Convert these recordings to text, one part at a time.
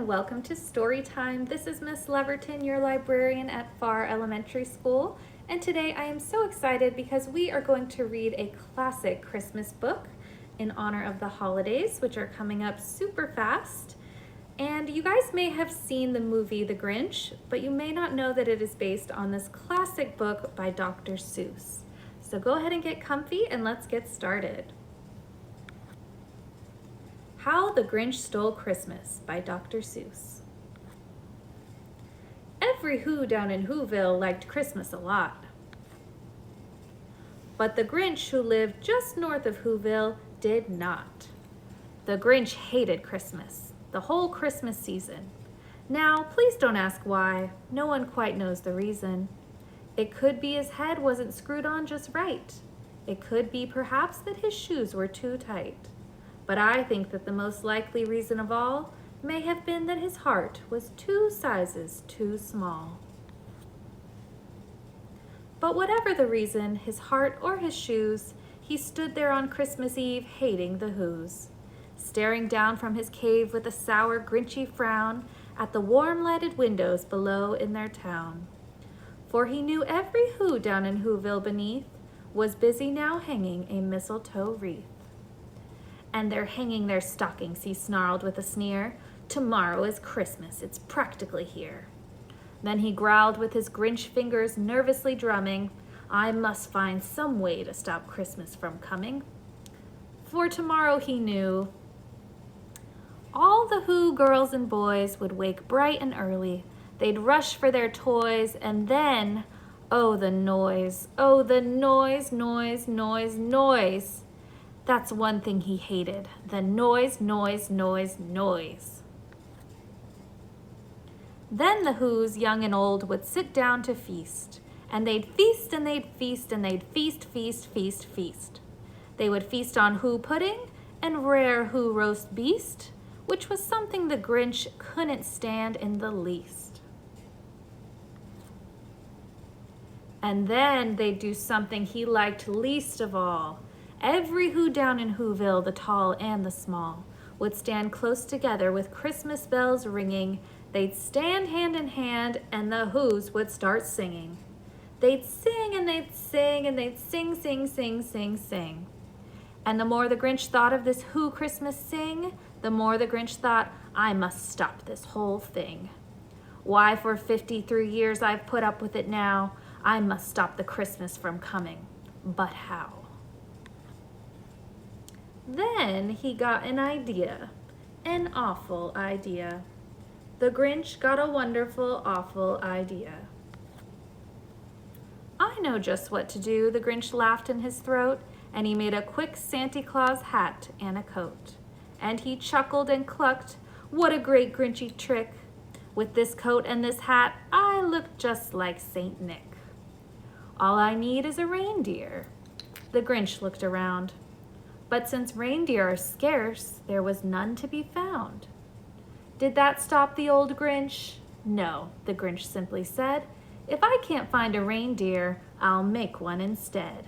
and welcome to Story Time. This is Miss Leverton, your librarian at Farr Elementary School, and today I am so excited because we are going to read a classic Christmas book in honor of the holidays, which are coming up super fast. And you guys may have seen the movie The Grinch, but you may not know that it is based on this classic book by Dr. Seuss. So go ahead and get comfy and let's get started. How the Grinch Stole Christmas by Dr. Seuss. Every Who down in Whoville liked Christmas a lot. But the Grinch, who lived just north of Whoville, did not. The Grinch hated Christmas, the whole Christmas season. Now, please don't ask why. No one quite knows the reason. It could be his head wasn't screwed on just right. It could be perhaps that his shoes were too tight. But I think that the most likely reason of all may have been that his heart was 2 sizes too small. But whatever the reason, his heart or his shoes, he stood there on Christmas Eve hating the Whos, staring down from his cave with a sour, grinchy frown at the warm lighted windows below in their town. For he knew every Who down in Whoville beneath was busy now hanging a mistletoe wreath. And they're hanging their stockings, he snarled with a sneer. Tomorrow is Christmas, it's practically here. Then he growled with his Grinch fingers nervously drumming, I must find some way to stop Christmas from coming. For tomorrow he knew all the Who girls and boys would wake bright and early. They'd rush for their toys and then, oh the noise, noise, noise, noise. That's one thing he hated, the noise, noise, noise, noise. Then the Whos, young and old, would sit down to feast. And they'd feast and they'd feast and they'd feast, feast, feast, feast. They would feast on Who pudding and rare Who roast beast, which was something the Grinch couldn't stand in the least. And then they'd do something he liked least of all. Every Who down in Whoville, the tall and the small, would stand close together with Christmas bells ringing. They'd stand hand in hand and the Whos would start singing. They'd sing and they'd sing and they'd sing, sing, sing, sing, sing. And the more the Grinch thought of this Who Christmas sing, the more the Grinch thought, I must stop this whole thing. Why, for 53 years I've put up with it now. I must stop the Christmas from coming. But how? Then he got an idea, an awful idea. The Grinch got a wonderful, awful idea. I know just what to do, the Grinch laughed in his throat, and he made a quick Santa Claus hat and a coat. And he chuckled and clucked, what a great Grinchy trick. With this coat and this hat, I look just like Saint Nick. All I need is a reindeer. The Grinch looked around. But since reindeer are scarce, there was none to be found. Did that stop the old Grinch? No, the Grinch simply said, if I can't find a reindeer, I'll make one instead.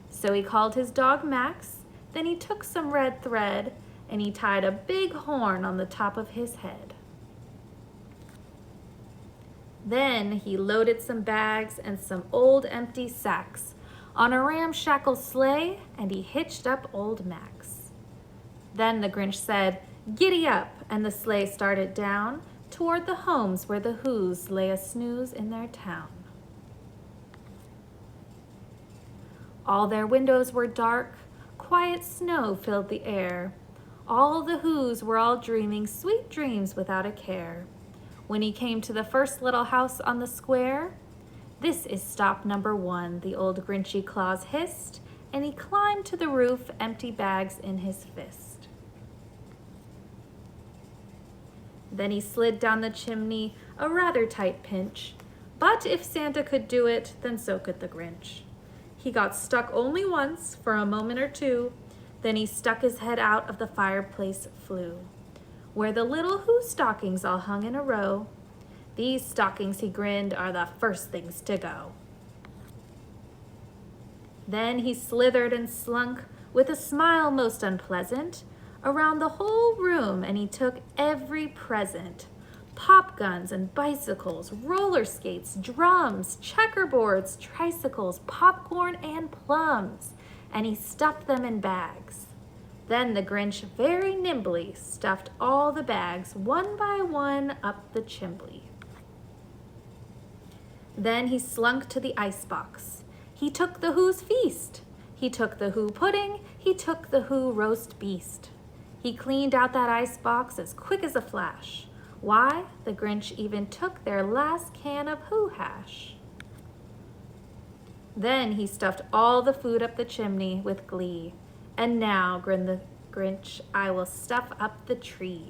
So he called his dog Max, then he took some red thread, and he tied a big horn on the top of his head. Then he loaded some bags and some old empty sacks on a ramshackle sleigh, and he hitched up old Max. Then the Grinch said, giddy up, and the sleigh started down toward the homes where the Whos lay a snooze in their town. All their windows were dark, quiet snow filled the air. All the Whos were all dreaming sweet dreams without a care. When he came to the first little house on the square, this is stop number 1, the old Grinchy Claus hissed, and he climbed to the roof, empty bags in his fist. Then he slid down the chimney, a rather tight pinch. But if Santa could do it, then so could the Grinch. He got stuck only once, for a moment or two, then he stuck his head out of the fireplace flue, where the little Who stockings all hung in a row. These stockings, he grinned, are the first things to go. Then he slithered and slunk with a smile most unpleasant around the whole room, and he took every present. pop guns and bicycles, roller skates, drums, checkerboards, tricycles, popcorn, and plums, and he stuffed them in bags. Then the Grinch very nimbly stuffed all the bags one by one up the chimney. Then he slunk to the icebox. He took the Who's feast. He took the Who pudding. He took the Who roast beast. He cleaned out that icebox as quick as a flash. Why, the Grinch even took their last can of Who hash. Then he stuffed all the food up the chimney with glee. And now, grinned the Grinch, I will stuff up the tree.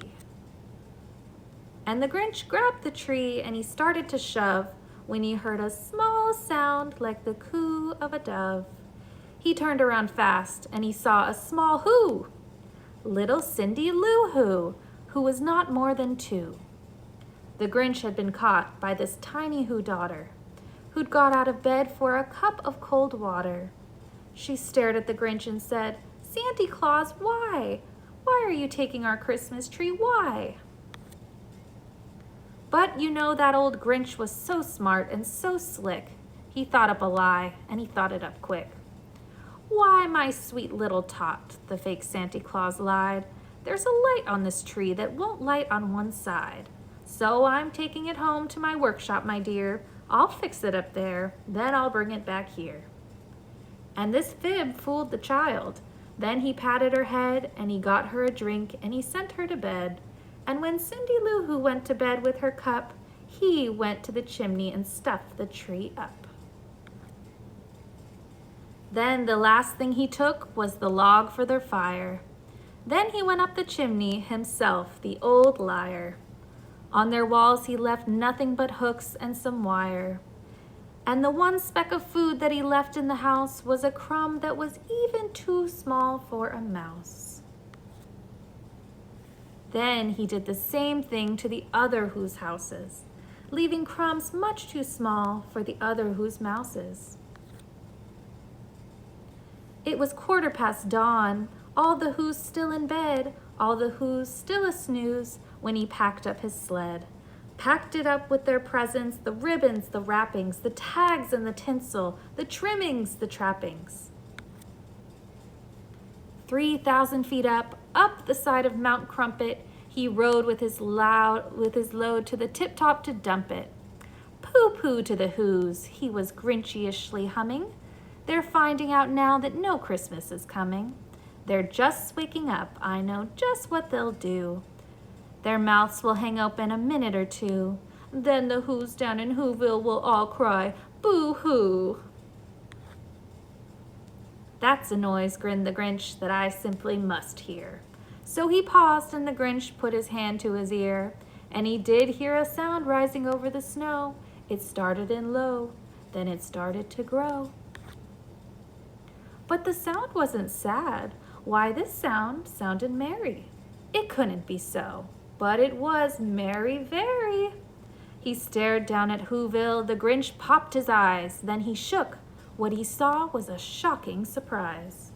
And the Grinch grabbed the tree and he started to shove when he heard a small sound like the coo of a dove. He turned around fast and he saw a small Who, little Cindy Lou Who was not more than 2. The Grinch had been caught by this tiny Who daughter, who'd got out of bed for a cup of cold water. She stared at the Grinch and said, Santa Claus, why? Why are you taking our Christmas tree? Why? But you know that old Grinch was so smart and so slick. He thought up a lie, and he thought it up quick. Why, my sweet little tot, the fake Santa Claus lied. There's a light on this tree that won't light on one side. So I'm taking it home to my workshop, my dear. I'll fix it up there, then I'll bring it back here. And this fib fooled the child. Then he patted her head, and he got her a drink, and he sent her to bed. And when Cindy Lou Who went to bed with her cup, he went to the chimney and stuffed the tree up. Then the last thing he took was the log for their fire. Then he went up the chimney himself, the old liar. On their walls he left nothing but hooks and some wire. And the one speck of food that he left in the house was a crumb that was even too small for a mouse. Then he did the same thing to the other Who's houses, leaving crumbs much too small for the other Who's mouses. It was 15:15 dawn, all the Who's still in bed, all the Who's still a snooze, when he packed up his sled. Packed it up with their presents, the ribbons, the wrappings, the tags and the tinsel, the trimmings, the trappings. 3,000 feet up the side of Mount Crumpet, he rode with his load to the tip-top to dump it. Pooh-pooh to the Who's, he was Grinchishly humming. They're finding out now that no Christmas is coming. They're just waking up, I know just what they'll do. Their mouths will hang open a minute or two. Then the Who's down in Whoville will all cry, boo-hoo. That's a noise, grinned the Grinch, that I simply must hear. So he paused and the Grinch put his hand to his ear, and he did hear a sound rising over the snow. It started in low, then it started to grow. But the sound wasn't sad. Why, this sound sounded merry. It couldn't be so, but it was merry very. He stared down at Whoville, the Grinch popped his eyes, then he shook. What he saw was a shocking surprise.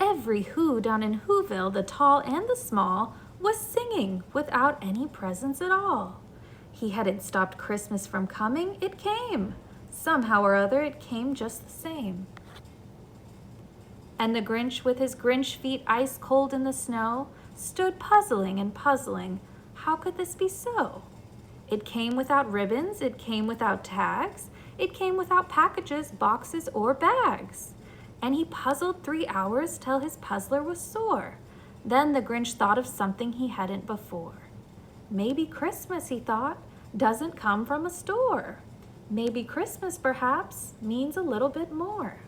Every Who down in Whoville, the tall and the small, was singing without any presents at all. He hadn't stopped Christmas from coming, it came. Somehow or other, it came just the same. And the Grinch, with his Grinch feet ice cold in the snow, stood puzzling and puzzling. How could this be so? It came without ribbons, it came without tags, it came without packages, boxes, or bags. And he puzzled 3 hours till his puzzler was sore. Then the Grinch thought of something he hadn't before. Maybe Christmas, he thought, doesn't come from a store. Maybe Christmas, perhaps, means a little bit more.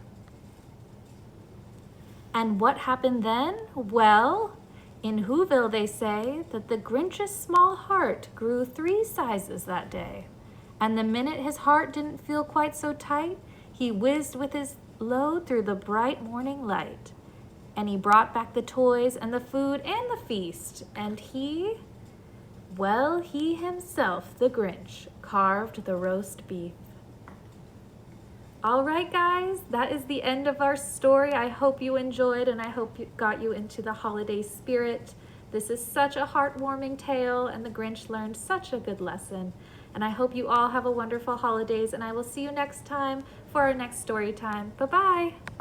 And what happened then? Well, in Whoville they say that the Grinch's small heart grew 3 sizes that day. And the minute his heart didn't feel quite so tight, he whizzed with his load through the bright morning light. And he brought back the toys and the food and the feast. And he himself, the Grinch, carved the roast beef. All right, guys, that is the end of our story. I hope you enjoyed and I hope it got you into the holiday spirit. This is such a heartwarming tale, and the Grinch learned such a good lesson. And I hope you all have a wonderful holidays, and I will see you next time for our next story time. Bye-bye.